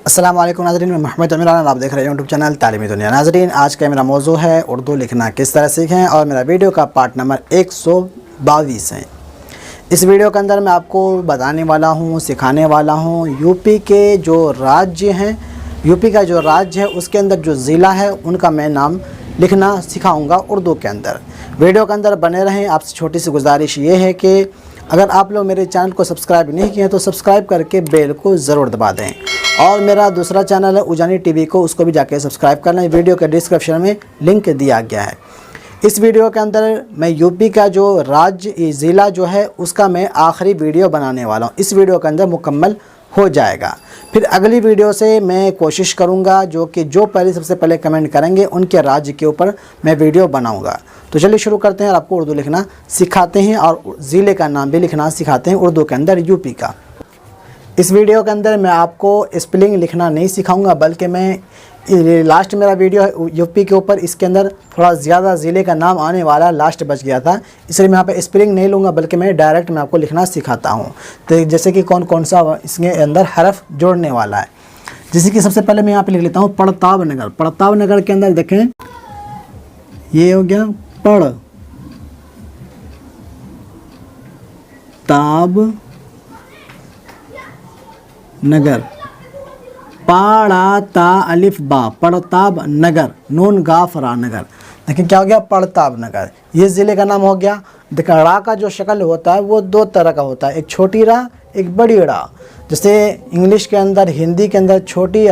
अस्सलाम वालेकुम नाज़रीन, मैं मोहम्मद अमीर आलम, आप देख रहे हैं यूट्यूब चैनल तालीमी दुनिया। नाज़रीन, आज का मेरा मौजू है उर्दू लिखना किस तरह सीखें और मेरा वीडियो का पार्ट नंबर 122 है। इस वीडियो के अंदर मैं आपको बताने वाला हूँ, सिखाने वाला हूँ यूपी के जो राज्य हैं, यूपी का जो राज्य है उसके अंदर जो ज़िला है उनका मैं नाम लिखना सिखाऊँगा उर्दू के अंदर। वीडियो के अंदर बने रहें। आपसे छोटी सी गुजारिश ये है कि अगर आप लोग मेरे चैनल को सब्सक्राइब नहीं किए हैं तो सब्सक्राइब करके बेल को ज़रूर दबा दें। और मेरा दूसरा चैनल है उजानी टीवी को, उसको भी जाके सब्सक्राइब कर लें। वीडियो के डिस्क्रिप्शन में लिंक दिया गया है। इस वीडियो के अंदर मैं यूपी का जो राज्य ज़िला जो है उसका मैं आखिरी वीडियो बनाने वाला हूँ। इस वीडियो के अंदर मुकम्मल हो जाएगा। फिर अगली वीडियो से मैं कोशिश करूँगा जो सबसे पहले कमेंट करेंगे उनके राज्य के ऊपर मैं वीडियो बनाऊँगा। तो चलिए शुरू करते हैं और आपको उर्दू लिखना सिखाते हैं और ज़िले का नाम भी लिखना सिखाते हैं उर्दू के अंदर यूपी का। इस वीडियो के अंदर मैं आपको स्पेलिंग लिखना नहीं सिखाऊंगा, बल्कि मैं लास्ट मेरा वीडियो है यूपी के ऊपर, इसके अंदर थोड़ा ज़्यादा ज़िले का नाम आने वाला लास्ट बच गया था, इसलिए मैं यहाँ पे स्पेलिंग नहीं लूँगा, बल्कि मैं डायरेक्ट मैं आपको लिखना सिखाता हूँ। तो जैसे कि कौन कौन सा इसके अंदर हरफ जोड़ने वाला है। जैसे कि सबसे पहले मैं यहाँ पर लिख लेता हूँ पड़ताब नगर। पड़ताब नगर के अंदर देखें, ये हो गया पड़ ताब नगर, पाड़ा ता अलिफ बा, पड़ताब नगर, नून गाफ रा नगर। लेकिन क्या हो गया, पड़ताब नगर, ये ज़िले का नाम हो गया। देखा, रा का जो शक्ल होता है वो दो तरह का होता है, एक छोटी रा, एक बड़ी रा। जैसे इंग्लिश के अंदर, हिंदी के अंदर छोटी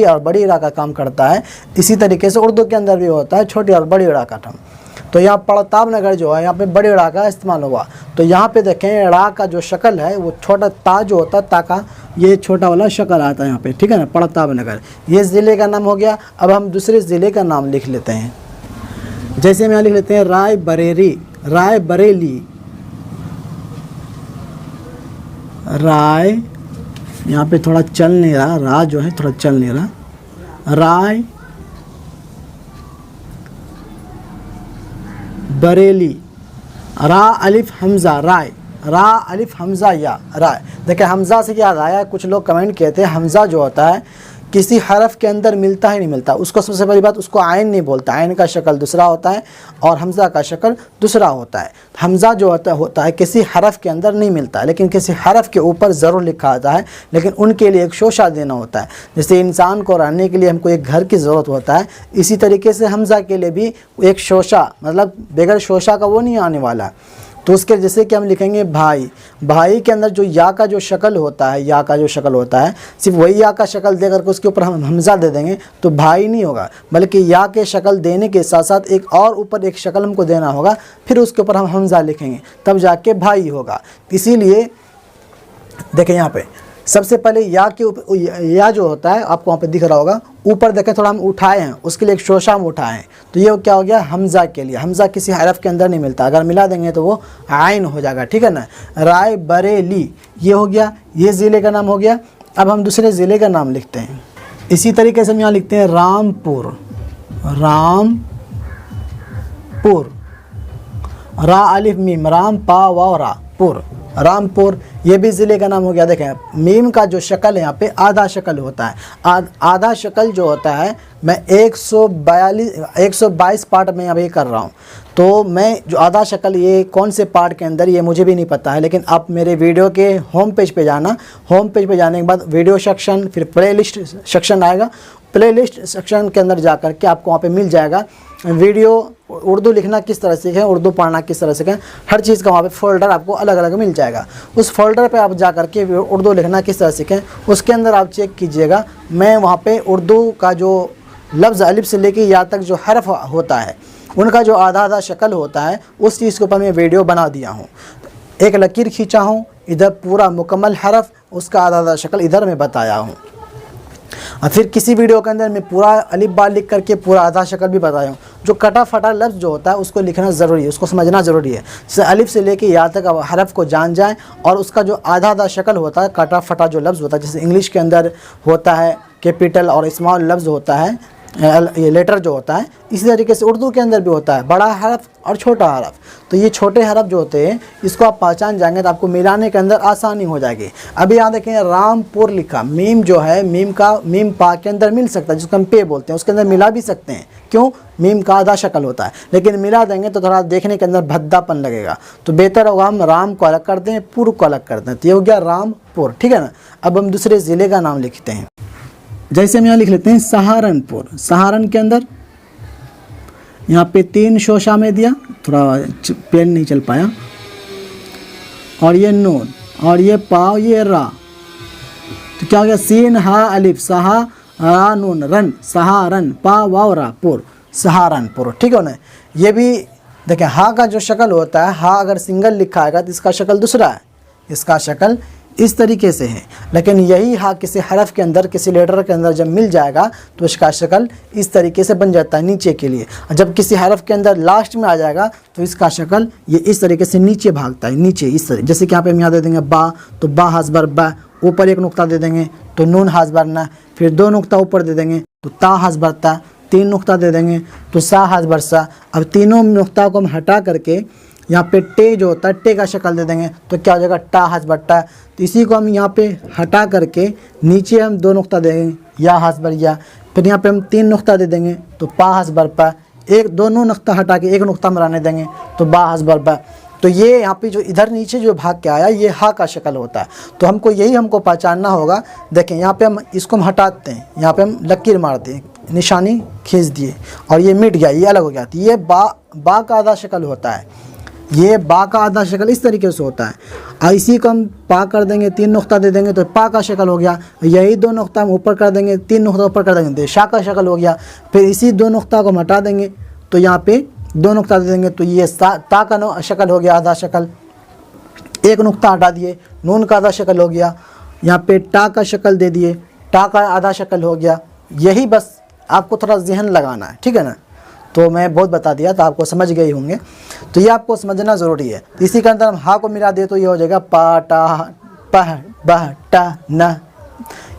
और बड़ी रा का काम करता है, इसी तरीके से उर्दू के अंदर भी होता है छोटी और बड़ी रा का काम। तो यहाँ पड़ताब नगर जो है यहाँ पे बड़ी रा का इस्तेमाल हुआ। तो यहाँ पे देखें रा का जो शक्ल है वो छोटा ता जो होता है, ता का ये छोटा वाला शक्ल आता है यहाँ पे, ठीक है ना। पड़ताब नगर ये ज़िले का नाम हो गया। अब हम दूसरे ज़िले का नाम लिख लेते हैं। जैसे हम यहाँ लिख लेते हैं राय बरेली, राय बरेली, राय, यहाँ पे थोड़ा चल नहीं रहा, रा जो है थोड़ा चल नहीं रहा, राय बरेली, रा अलिफ हमज़ा राय, रा अलिफ हमज़ा या राय। देखिए हमज़ा से याद आया, कुछ लोग कमेंट किए थे हमज़ा जो होता है किसी हरफ के अंदर मिलता ही नहीं मिलता, उसको सबसे पहली बात उसको आयन नहीं बोलता। आयन का शक्ल दूसरा होता है और हमज़ा का शक्ल दूसरा होता है। हमज़ा जो होता है किसी हरफ के अंदर नहीं मिलता, लेकिन किसी हरफ के ऊपर ज़रूर लिखा आता है, लेकिन उनके लिए एक शोशा देना होता है। जैसे इंसान को रहने के लिए हमको एक घर की ज़रूरत होता है, इसी तरीके से हमज़ा के लिए भी एक शोशा, मतलब बगैर शोशा का वो नहीं आने वाला। तो उसके जैसे कि हम लिखेंगे भाई, भाई के अंदर जो या का जो शक्ल होता है, या का जो शक्ल होता है, सिर्फ वही या का शक्ल दे करके उसके ऊपर हम हमज़ा दे देंगे तो भाई नहीं होगा, बल्कि या के शक्ल देने के साथ साथ एक और ऊपर एक शक्ल हमको देना होगा, फिर उसके ऊपर हम हमज़ा लिखेंगे, तब जाके भाई होगा। इसीलिए देखें यहाँ पे सबसे पहले या के ऊपर या जो होता है आपको वहाँ पे दिख रहा होगा, ऊपर देखें थोड़ा हम उठाए हैं, उसके लिए एक शोशा हम उठाए हैं, तो ये क्या हो गया हमज़ा के लिए। हमज़ा किसी हरफ के अंदर नहीं मिलता, अगर मिला देंगे तो वो आइन हो जाएगा, ठीक है ना। राय बरेली ये हो गया, ये ज़िले का नाम हो गया। अब हम दूसरे ज़िले का नाम लिखते हैं। इसी तरीके से हम यहाँ लिखते हैं रामपुर, रामपुर, रा अलिफ मीम, राम पा वा रा पुर, रामपुर ये भी ज़िले का नाम हो गया। देखें मीम का जो शक्ल है यहाँ पे आधा शक्ल होता है, आधा शक्ल जो होता है मैं 122 पार्ट में यहाँ पे कर रहा हूँ। तो मैं जो आधा शक्ल ये कौन से पार्ट के अंदर ये मुझे भी नहीं पता है, लेकिन आप मेरे वीडियो के होम पेज पे जाना, होम पेज पे जाने के बाद वीडियो सेक्शन, फिर प्लेलिस्ट सेक्शन आएगा, प्लेलिस्ट सेक्शन के अंदर जा कर के आपको वहाँ पे मिल जाएगा वीडियो उर्दू लिखना किस तरह सीखें, उर्दू पढ़ना किस तरह सीखें, हर चीज़ का वहाँ पे फ़ोल्डर आपको अलग अलग मिल जाएगा। उस फोल्डर पे आप जा कर के उर्दू लिखना किस तरह सीखें, उसके अंदर आप चेक कीजिएगा। मैं वहाँ पे उर्दू का जो लफ्ज़ अलिफ से लेके या तक जो हरफ होता है उनका जो आधा आधा शक्ल होता है उस चीज़ के ऊपर मैं वीडियो बना दिया हूँ। एक लकीर खींचा हूँ, इधर पूरा मुकम्मल हरफ, उसका आधा आधा शक्ल इधर मैं बताया हूँ। और फिर किसी वीडियो के अंदर मैं पूरा अलिफ बा लिख करके पूरा आधा शक्ल भी बताया हूँ। जो कटा फटा लफ्ज़ जो होता है उसको लिखना ज़रूरी है, उसको समझना ज़रूरी है। जैसे अलिफ से लेके या तक हरफ को जान जाए और उसका जो आधा आधा शक्ल होता है, कटा फटा जो लफ्ज़ होता है, जैसे इंग्लिश के अंदर होता है कैपिटल और स्मॉल लफ्ज़ होता है, ये लेटर जो होता है, इसी तरीके से उर्दू के अंदर भी होता है बड़ा हरफ और छोटा हरफ। तो ये छोटे हरफ जो होते हैं इसको आप पहचान जाएंगे तो आपको मिलाने के अंदर आसानी हो जाएगी। अभी यहाँ देखें रामपुर लिखा, मीम जो है मीम पा के अंदर मिल सकता है, जिसको हम पे बोलते हैं, उसके अंदर मिला भी सकते हैं। क्यों? मीम का आधा शक्ल होता है, लेकिन मिला देंगे तो थोड़ा देखने के अंदर भद्दापन लगेगा। तो बेहतर होगा हम राम को अलग कर दें, पुर को अलग कर दें। तो ये हो गया रामपुर, ठीक है ना। अब हम दूसरे ज़िले का नाम लिखते हैं। जैसे हम यहाँ लिख लेते हैं सहारनपुर। सहारन के अंदर यहाँ पे 3 शोशा में दिया, थोड़ा पेन नहीं चल पाया, और ये नून और ये पाव ये रा, तो क्या हो गया सीन हा अलिफ सहा रा नून रन, सहारन पा वाव रा पुर, सहारनपुर, ठीक है ना। ये भी देखें हा का जो शक्ल होता है, हा अगर सिंगल लिखा आएगा तो इसका शक्ल दूसरा है, इसका शक्ल इस तरीके से है। लेकिन यही हा किसी हरफ के अंदर, किसी लेटर के अंदर जब मिल जाएगा तो इसका शक्ल इस तरीके से बन जाता है नीचे के लिए। जब किसी हरफ के अंदर लास्ट में आ जाएगा तो इसका शक्ल ये इस तरीके से नीचे भागता है, नीचे इस तरह। जैसे कि यहाँ पे हम यहाँ दे देंगे बा, तो बा हसबर बा, ऊपर 1 नुक्ता दे देंगे तो नून हसबर ना, फिर 2 नुक्ता ऊपर दे देंगे तो ता हसबर ता, 3 नुक्ता दे देंगे तो सा हसबर सा। अब तीनों नुक्ता को हम हटा करके यहाँ पे टे जो होता है टे का शक्ल दे देंगे तो क्या हो जाएगा टा हसबर टा। तो इसी को हम यहाँ पे हटा करके नीचे हम 2 नुक्ता देंगे या हसबर या, फिर यहाँ पे हम 3 नुक्ता दे देंगे तो पा हसबर पा, दोनों नुक्ता हटा के 1 नुक्ता में रहने देंगे तो बा हसबर बा। तो ये यहाँ पे जो इधर नीचे जो भाग के आया ये हा का शक्ल होता है। तो हमको पहचानना होगा। देखें यहाँ पे हम इसको हम हटाते हैं, यहाँ पे हम लकीर मार दिए, निशानी खींच दिए और ये मिट गया, ये अलग हो गया। तो ये बा का आधा शक्ल होता है, ये बा का आधा शक्ल इस तरीके से होता है। और इसी को हम पा कर देंगे, 3 नुक्ता दे देंगे तो पा का शक्ल हो गया। यही 2 नुक्ता हम ऊपर कर देंगे, 3 नुक्ता ऊपर कर देंगे तो शा का शक्ल हो गया। फिर इसी 2 नुक्ता को हम हटा देंगे तो यहाँ पे 2 नुक्ता दे देंगे तो ये ता का शक्ल हो गया आधा शक्ल। 1 नुक्ता हटा दिए, नून का आधा शक्ल हो गया। यहाँ पे टा का शक्ल दे दिए, टा का आधा शक्ल हो गया। यही बस आपको थोड़ा जहन लगाना है, ठीक है ना। तो मैं बहुत बता दिया तो आपको समझ गए होंगे। तो ये आपको समझना ज़रूरी है। इसी के अंदर हम हा को मिला दे तो ये हो जाएगा पा टा पह बह टा न,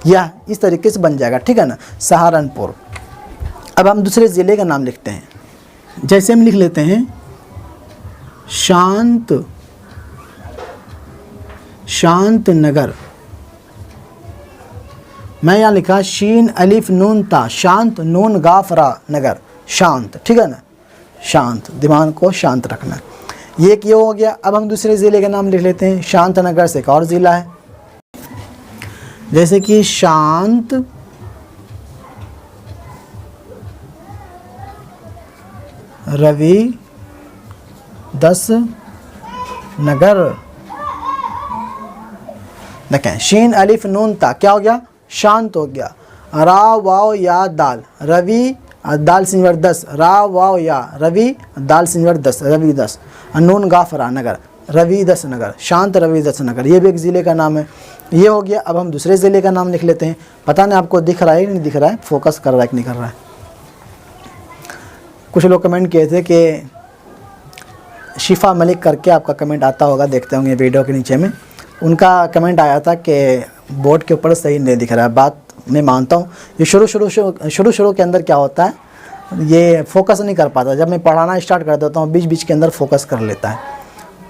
या इस तरीके से बन जाएगा, ठीक है ना, सहारनपुर। अब हम दूसरे ज़िले का नाम लिखते हैं। जैसे हम लिख लेते हैं शांत नगर। मैं यहाँ लिखा शीन अलिफ नून ता, शांत नून गाफरा नगर, शांत, ठीक है ना, शांत, दिमाग को शांत रखना। ये एक ये हो गया। अब हम दूसरे ज़िले का नाम लिख लेते हैं। शांत नगर से एक और ज़िला है, जैसे कि शांत रवि 10 नगर। देखें शीन अलिफ नून ता क्या हो गया, शांत हो गया। रा वाव या दाल, रवि दाल सिंवर 10, रा वाव या रवि दाल सिंवर 10, रवि 10, नून गाफरा नगर, रवि 10 नगर, शांत रवि 10 नगर। ये भी एक ज़िले का नाम है। ये हो गया। अब हम दूसरे ज़िले का नाम लिख लेते हैं। पता नहीं आपको दिख रहा है कि नहीं दिख रहा है, फोकस कर रहा है कि नहीं कर रहा है। कुछ लोग कमेंट किए थे कि शिफा मलिक करके आपका कमेंट आता होगा, देखते होंगे वीडियो के नीचे में। उनका कमेंट आया था कि बोर्ड के ऊपर सही नहीं दिख रहा है। बात मैं मानता हूँ, ये शुरू के अंदर क्या होता है, ये फोकस नहीं कर पाता। जब मैं पढ़ाना स्टार्ट कर देता हूँ बीच बीच के अंदर फोकस कर लेता है।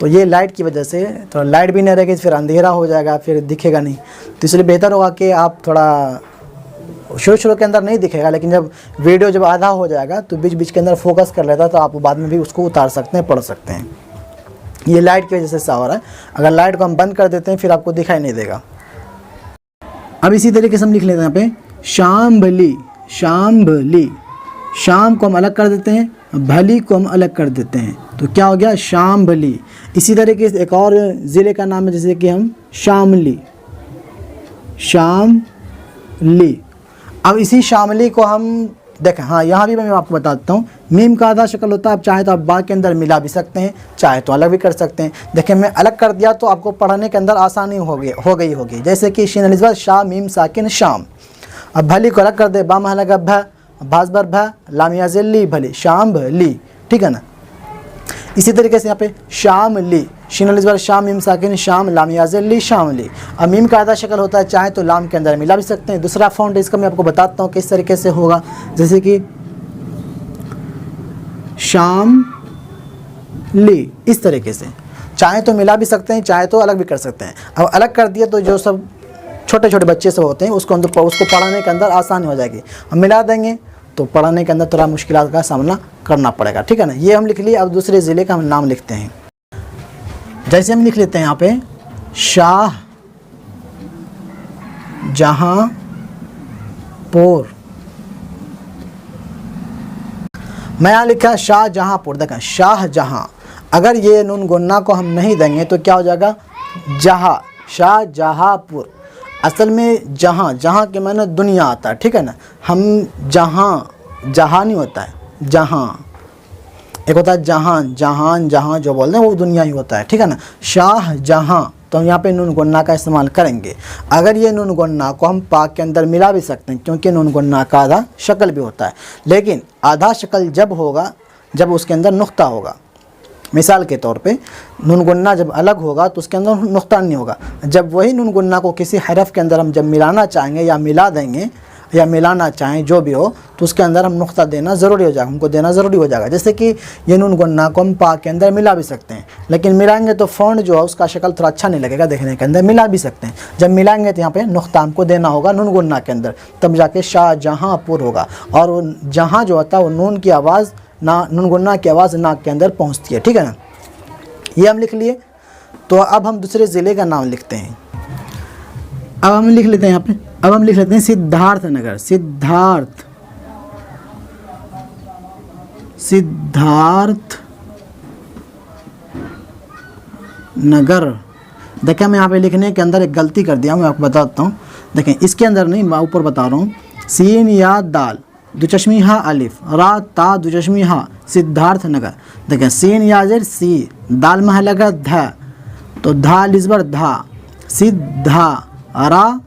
तो ये लाइट की वजह से, तो लाइट भी नहीं रहेगी फिर अंधेरा हो जाएगा, फिर दिखेगा नहीं। तो इसलिए बेहतर होगा कि आप थोड़ा शुरू के अंदर नहीं दिखेगा, लेकिन जब वीडियो जब आधा हो जाएगा तो बीच बीच के अंदर फोकस कर लेता है, तो आप बाद में भी उसको उतार सकते हैं, पढ़ सकते हैं। ये लाइट की वजह से ऐसा हो रहा है। अगर लाइट को हम बंद कर देते हैं फिर आपको दिखाई नहीं देगा। अब इसी तरीके से हम लिख लेते हैं यहाँ पे शाम्भली, शाम्भली, शाम को हम अलग कर देते हैं, भली को हम अलग कर देते हैं तो क्या हो गया शाम्भली। इसी तरीके से एक और ज़िले का नाम है, जैसे कि हम शामली, शामली। अब इसी शामली को हम देखें, हाँ यहाँ भी मैं आपको बताता हूँ, मीम का आधा शक्ल होता है। आप चाहे तो आप बा के अंदर मिला भी सकते हैं, चाहे तो अलग भी कर सकते हैं। देखिए मैं अलग कर दिया तो आपको पढ़ने के अंदर आसानी हो गई होगी। जैसे कि शीन अलिफ शाह मीम साकिन शाम। अब भली को अलग कर दे, बा महलगा भ, भाजबर भ, लामिया ज़िल्ली भली, शाम भली, ठीक है ना। इसी तरीके से यहाँ पे शामली, शीन अलिफ ज़बर शाम मीम साकिन शाम लाम याज़ली शामली। अब मीम का आधा शक्ल होता है, चाहे तो लाम के अंदर मिला भी सकते हैं। दूसरा फ़ॉन्ट इसका मैं आपको बताता हूँ किस तरीके से होगा, जैसे कि शाम ली, इस तरीके से चाहे तो मिला भी सकते हैं, चाहे तो अलग भी कर सकते हैं। अब अलग कर दिया तो जो सब छोटे छोटे बच्चे सब होते हैं उसको पढ़ाने के अंदर आसानी हो जाएगी। हम मिला देंगे तो पढ़ाने के अंदर थोड़ा मुश्किलात का सामना करना पड़ेगा, ठीक है ना। ये हम लिख लिए। अब दूसरे ज़िले का हम नाम लिखते हैं। जैसे हम लिख लेते हैं यहाँ पे शाह जहाँपुर। मैं यहाँ लिखा शाहजहाँपुर। देखें शाहजहाँ, अगर ये नून गुन्ना को हम नहीं देंगे तो क्या हो जाएगा जहाँ, शाहजहाँपुर। असल में जहाँ, जहाँ के माने दुनिया आता है, ठीक है ना। हम जहाँ, जहाँ नहीं होता है, जहाँ एक होता है जहान, जहान जहाँ जो बोलते हैं वो दुनिया ही होता है, ठीक है ना। शाहजहाँ, तो हम यहाँ पे नून गुन्ना का इस्तेमाल करेंगे। अगर ये नून गुन्ना को हम पाक के अंदर मिला भी सकते हैं, क्योंकि नून गुन्ना का आधा शक्ल भी होता है, लेकिन आधा शक्ल जब होगा जब उसके अंदर नुक्ता होगा। मिसाल के तौर पे नून गुन्ना जब अलग होगा तो उसके अंदर नुक्ता नहीं होगा। जब वही नून गुन्ना को किसी हरफ के अंदर हम जब मिलाना चाहेंगे या मिला देंगे या मिलाना चाहें जो भी हो, तो उसके अंदर हम नुक्ता देना ज़रूरी हो जाएगा, हमको देना ज़रूरी हो जाएगा। जैसे कि ये नून गुन्ना को हम पा के अंदर मिला भी सकते हैं, लेकिन मिलाएंगे तो फ़ॉन्ट जो है उसका शक्ल थोड़ा अच्छा नहीं लगेगा देखने के अंदर। मिला भी सकते हैं, जब मिलाएंगे तो यहाँ पे नुक्ता हमको देना होगा नून गुन्ना के अंदर, तब जाके शाहजहाँपुर होगा। और वो जहाँ जो होता है वो नून की आवाज़ ना, नून गुन्ना की आवाज़ नाक के अंदर पहुँचती है, ठीक है ना। ये हम लिख लिए। तो अब हम दूसरे ज़िले का नाम लिखते हैं। अब हम लिख लेते हैं यहाँ पे, अब हम लिख लेते हैं सिद्धार्थ नगर। सिद्धार्थ नगर। देखें मैं यहाँ पे लिखने के अंदर एक गलती कर दिया हूँ, मैं आपको बताता हूँ। देखें इसके अंदर नहीं, मैं ऊपर बता रहा हूँ। सीन या दाल दुचश्मी हा अलिफ, रा ता दुचश्मी हा, सिद्धार्थ नगर। देखें सीन या जेर सी, दाल में लगा धा, तो धा लिजबर धा, सिद्धा, रा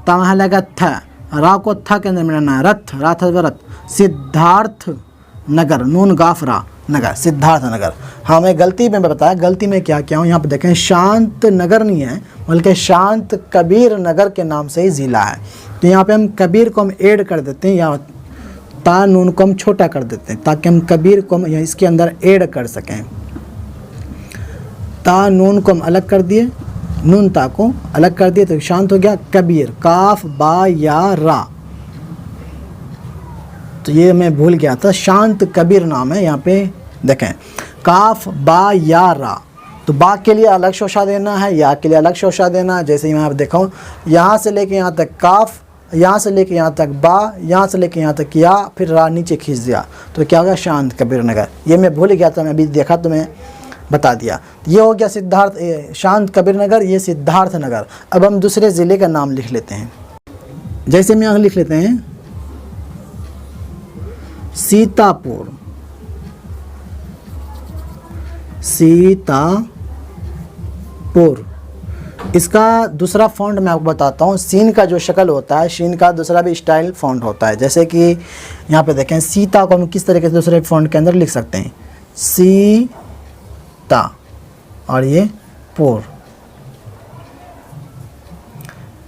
ता में लगा था, रा को था के अंदर मिलाना है, रथ, रा था रथ, सिद्धार्थ नगर, नून गाफरा नगर, सिद्धार्थ नगर। हाँ मैं गलती में बताया, गलती में क्या क्या हूँ यहाँ पे देखें, शांत नगर नहीं है बल्कि शांत कबीर नगर के नाम से ही ज़िला है। तो यहाँ पे हम कबीर को हम ऐड कर देते हैं, या ता नून को हम छोटा कर देते हैं ताकि हम कबीर को हम इसके अंदर ऐड कर सकें। ता नून को हम अलग कर दिए, नून ता को अलग कर दिए तो शांत हो गया कबीर, काफ बा या रा। तो ये मैं भूल गया था, शांत कबीर नाम है। यहाँ पे देखें काफ बा या रा, तो बा के लिए अलग शोशा देना है, या के लिए अलग शोशा देना है। जैसे मैं आप दिखाऊँ, यहाँ से लेके यहाँ तक काफ, यहाँ से लेके यहाँ तक बा, यहाँ से लेके यहाँ तक या, फिर रा नीचे खींच दिया तो क्या होगा शांत कबीर नगर। ये मैं भूल गया था, मैं अभी देखा तो मैं बता दिया। ये हो गया सिद्धार्थ, शांत कबीर नगर, ये सिद्धार्थ नगर। अब हम दूसरे ज़िले का नाम लिख लेते हैं। जैसे मैं यहाँ लिख लेते हैं सीतापुर। सीतापुर, इसका दूसरा फ़ॉन्ट मैं आपको बताता हूँ। सीन का जो शक्ल होता है, शीन का दूसरा भी स्टाइल फ़ॉन्ट होता है। जैसे कि यहाँ पे देखें सीता को हम किस तरीके से दूसरे फ़ॉन्ट के अंदर लिख सकते हैं, सीता और ये पुर,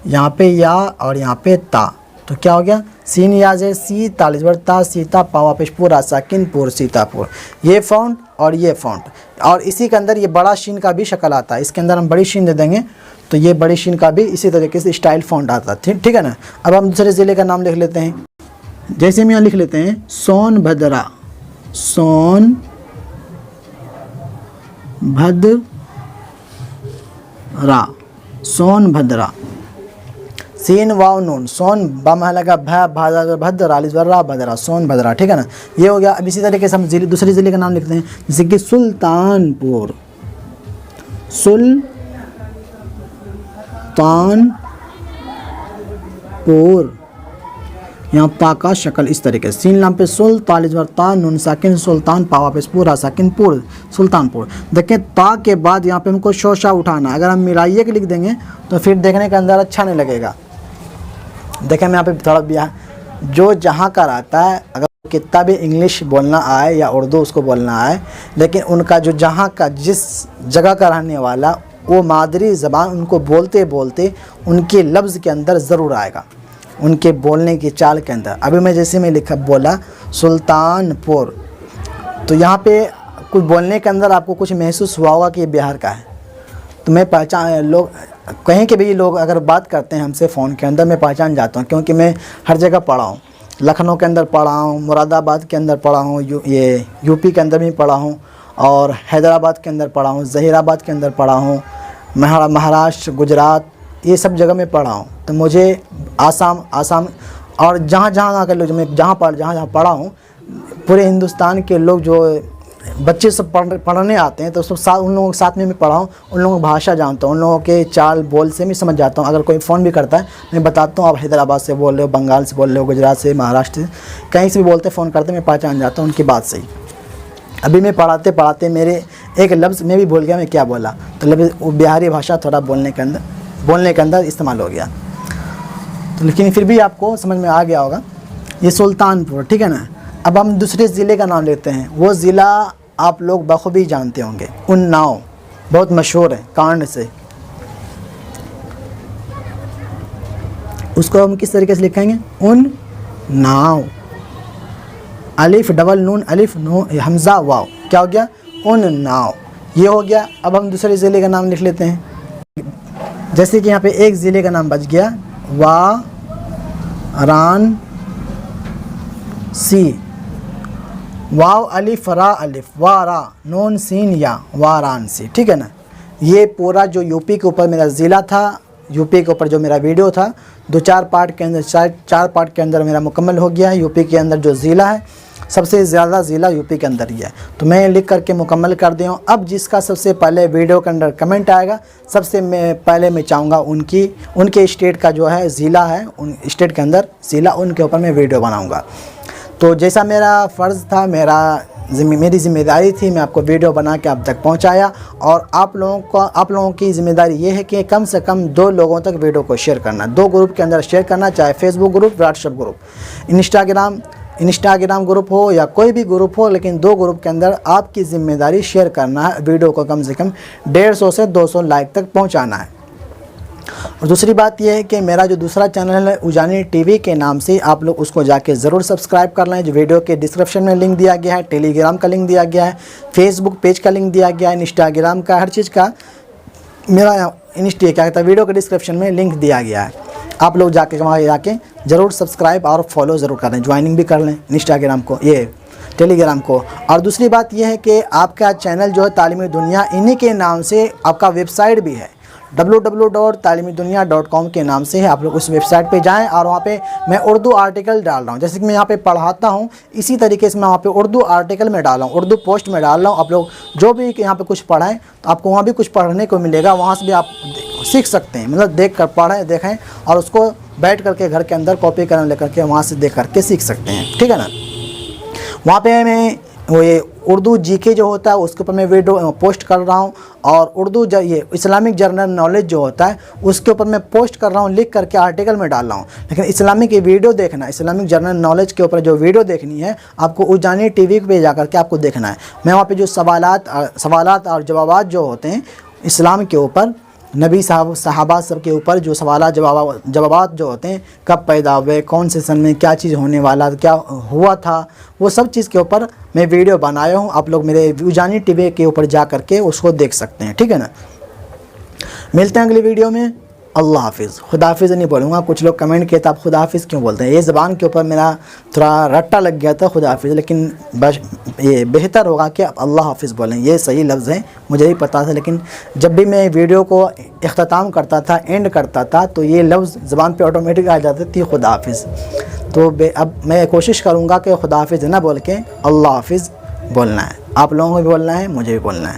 यहाँ पे या और यहाँ पे ता, तो क्या हो गया सीन या जे सी तालिजबर ता, सीता पावा पेश पूरा साकिन पुर, सीतापुर। ये फ़ॉन्ट और ये फ़ॉन्ट, और इसी के अंदर ये बड़ा शीन का भी शक्ल आता है। इसके अंदर हम बड़ी शीन दे देंगे तो ये बड़ी शीन का भी इसी तरीके से स्टाइल फ़ॉन्ट आता है, ठीक है ना। अब हम दूसरे ज़िले का नाम लिख लेते हैं। जैसे हम यहाँ लिख लेते हैं सोनभद्रा। सोनभद्रा, सीन वाव नून, सोन बम लगा भद्र रालिजरा भद्रा, सोनभद्रा, ठीक है ना। ये हो गया। अब इसी तरीके से हम दूसरे ज़िले का नाम लिखते हैं, जैसे कि सुल्तानपुर। सुल्तानपुर, यहाँ ता का शक्ल इस तरीके से, सीन लाम पे सुल, तालिजवर ता, नून साकिन, सुल्तान, पावा पे पूरा साकिन, पुर, सुल्तानपुर। देखें ता के बाद यहाँ पे हमको शोशा उठाना। अगर हम मिलाइए के लिख देंगे तो फिर देखने के अंदर अच्छा नहीं लगेगा। देखें मैं यहाँ पे थोड़ा जो जहाँ का रहता है, अगर कितना भी इंग्लिश बोलना आए या उर्दू उसको बोलना आए, लेकिन उनका जो जहाँ का जिस जगह का रहने वाला वो मादरी ज़बान उनको बोलते बोलते उनके लफ्ज़ के अंदर ज़रूर आएगा, उनके बोलने की चाल के अंदर। अभी मैं जैसे मैं बोला सुल्तानपुर, तो यहाँ पे कुछ बोलने के अंदर आपको कुछ महसूस हुआ होगा कि ये बिहार का है। तो मैं पहचान, लोग कहीं के भी लोग अगर बात करते हैं हमसे फ़ोन के अंदर, मैं पहचान जाता हूँ, क्योंकि मैं हर जगह पढ़ा हूँ। लखनऊ के अंदर पढ़ा हूँ, मुरादाबाद के अंदर पढ़ा हूँ, ये यूपी के अंदर भी पढ़ा हूँ, और हैदराबाद के अंदर पढ़ा हूँ, ज़हीराबाद के अंदर पढ़ा हूँ, महाराष्ट्र, गुजरात, ये सब जगह में पढ़ा हूँ। तो मुझे आसाम और जहाँ के लोग, मैं जहाँ पढ़ा हूँ, पूरे हिंदुस्तान के लोग जो बच्चे सब पढ़ने आते हैं, तो सब साथ उन लोगों के साथ में मैं पढ़ा हूँ, उन लोगों की भाषा जानता हूँ, उन लोगों के चाल बोल से मैं समझ जाता हूँ। अगर कोई फ़ोन भी करता है मैं बताता हूँ आप हैदराबाद से बोल रहे हो, बंगाल से बोल रहे हो, गुजरात से, महाराष्ट्र से, कहीं से भी बोलते फ़ोन करते, मैं पहचान जाता हूँ उनकी बात से ही। अभी मैं पढ़ाते मेरे एक लफ्ज़ मैं भी भूल गया मैं क्या बोला, तो लफ्ज़ बिहारी भाषा थोड़ा बोलने के अंदर इस्तेमाल हो गया, तो लेकिन फिर भी आपको समझ में आ गया होगा। ये सुल्तानपुर, ठीक है ना। अब हम दूसरे ज़िले का नाम लेते हैं। वो ज़िला आप लोग बखूबी जानते होंगे, उन्नाव, बहुत मशहूर है कांड से। उसको हम किस तरीके से लिखेंगे? उन्नाव, अलिफ डबल नून अलिफ नून हमज़ा वाव, क्या हो गया? उन्नाव, ये हो गया। अब हम दूसरे ज़िले का नाम लिख लेते हैं। जैसे कि यहाँ पे एक ज़िले का नाम बच गया, वाराणसी, वाव अलिफ रा अलिफ वारा नून सीन या, वाराणसी, ठीक है ना। ये पूरा जो यूपी के ऊपर मेरा ज़िला था, यूपी के ऊपर जो मेरा वीडियो था, 2-4 पार्ट के अंदर, 4 पार्ट के अंदर मेरा मुकम्मल हो गया है। यूपी के अंदर जो ज़िला है, सबसे ज़्यादा ज़िला यूपी के अंदर ही है, तो मैं लिख करके मुकम्मल कर दिया हूँ। अब जिसका सबसे पहले वीडियो के अंदर कमेंट आएगा, सबसे पहले मैं चाहूँगा उनके स्टेट का जो है ज़िला है, उन स्टेट के अंदर ज़िला, उनके ऊपर मैं वीडियो बनाऊँगा। तो जैसा मेरा फ़र्ज़ था, मेरी ज़िम्मेदारी थी, मैं आपको वीडियो बना के आप तक पहुंचाया। और आप लोगों की ज़िम्मेदारी ये है कि कम से कम 2 लोगों तक वीडियो को शेयर करना, 2 ग्रुप के अंदर शेयर करना, चाहे Facebook group, WhatsApp group, Instagram group हो या कोई भी ग्रुप हो, लेकिन 2 ग्रुप के अंदर आपकी ज़िम्मेदारी शेयर करना है। वीडियो को कम से कम 150 से 200 लाइक तक पहुँचाना है। और दूसरी बात यह है कि मेरा जो दूसरा चैनल है उजानी टीवी के नाम से, आप लोग उसको जाके ज़रूर सब्सक्राइब कर लें। जो वीडियो के डिस्क्रिप्शन में लिंक दिया गया है, टेलीग्राम का लिंक दिया गया है, फेसबुक पेज का लिंक दिया गया है, इंस्टाग्राम का, हर चीज़ का मेरा क्या कहता है, वीडियो के डिस्क्रिप्शन में लिंक दिया गया है। आप लोग जाके वहाँ जाके ज़रूर सब्सक्राइब और फॉलो ज़रूर कर लें, ज्वाइनिंग भी कर लें इंस्टाग्राम को, ये टेलीग्राम को। और दूसरी बात यह है कि आपका चैनल जो है तालीमी दुनिया, इन्हीं के नाम से आपका वेबसाइट भी है, www.talimidunia.com के नाम से है। आप लोग उस वेबसाइट पे जाएं और वहाँ पे मैं उर्दू आर्टिकल डाल रहा हूँ। जैसे कि मैं यहाँ पे पढ़ाता हूँ, इसी तरीके से मैं वहाँ पे उर्दू आर्टिकल में डाल रहा हूँ, उर्दू पोस्ट में डाल रहा हूँ। आप लोग जो भी यहाँ पे कुछ पढ़ाएं तो आपको वहाँ भी कुछ पढ़ने को मिलेगा, वहाँ से भी आप सीख सकते हैं, मतलब देख कर देखें और उसको बैठ करके घर के अंदर कॉपी करने लेकर के वहाँ से देख करके सीख सकते हैं, ठीक है ना। वहाँ पे मैं वो ये उर्दू जीके जो होता है उसके ऊपर मैं वीडियो पोस्ट कर रहा हूँ, और उर्दू ये इस्लामिक जनरल नॉलेज जो होता है उसके ऊपर मैं पोस्ट कर रहा हूँ, लिख करके आर्टिकल में डाल रहा हूँ। लेकिन इस्लामिक की वीडियो देखना, इस्लामिक जनरल नॉलेज के ऊपर जो वीडियो देखनी है, आपको उजानी टीवी पे जा करके आपको देखना है। मैं वहाँ पे जो सवालात और जवाबात जो होते हैं इस्लाम के ऊपर, नबी सहाबा सब के ऊपर जो सवाल जवाबात जो होते हैं, कब पैदा हुए, कौन से सन में क्या चीज़ होने वाला, क्या हुआ था, वो सब चीज़ के ऊपर मैं वीडियो बनाया हूँ। आप लोग मेरे उजानी टीवी के ऊपर जा करके उसको देख सकते हैं, ठीक है ना। मिलते हैं अगली वीडियो में। अल्लाह हाफिज़। खुदा हाफिज़ नहीं बोलूँगा, कुछ लोग कमेंट किए तो आप खुदा हाफिज़ क्यों बोलते हैं, ये ज़बान के ऊपर मेरा थोड़ा रट्टा लग गया था खुदा हाफिज़, लेकिन बस ये बेहतर होगा कि आप अल्लाह हाफिज़ बोलें, ये सही लफ्ज़ है, मुझे भी पता था। लेकिन जब भी मैं वीडियो को इख्तिताम करता था, एंड करता था, तो ये लफ्ज़ ज़बान पर ऑटोमेटिक आ जाती थी खुदा हाफिज़। तो अब मैं कोशिश करूँगा कि खुदा हाफिज़ ना बोल के अल्लाह हाफिज़ बोलना है। आप लोगों को भी बोलना है, मुझे भी बोलना है।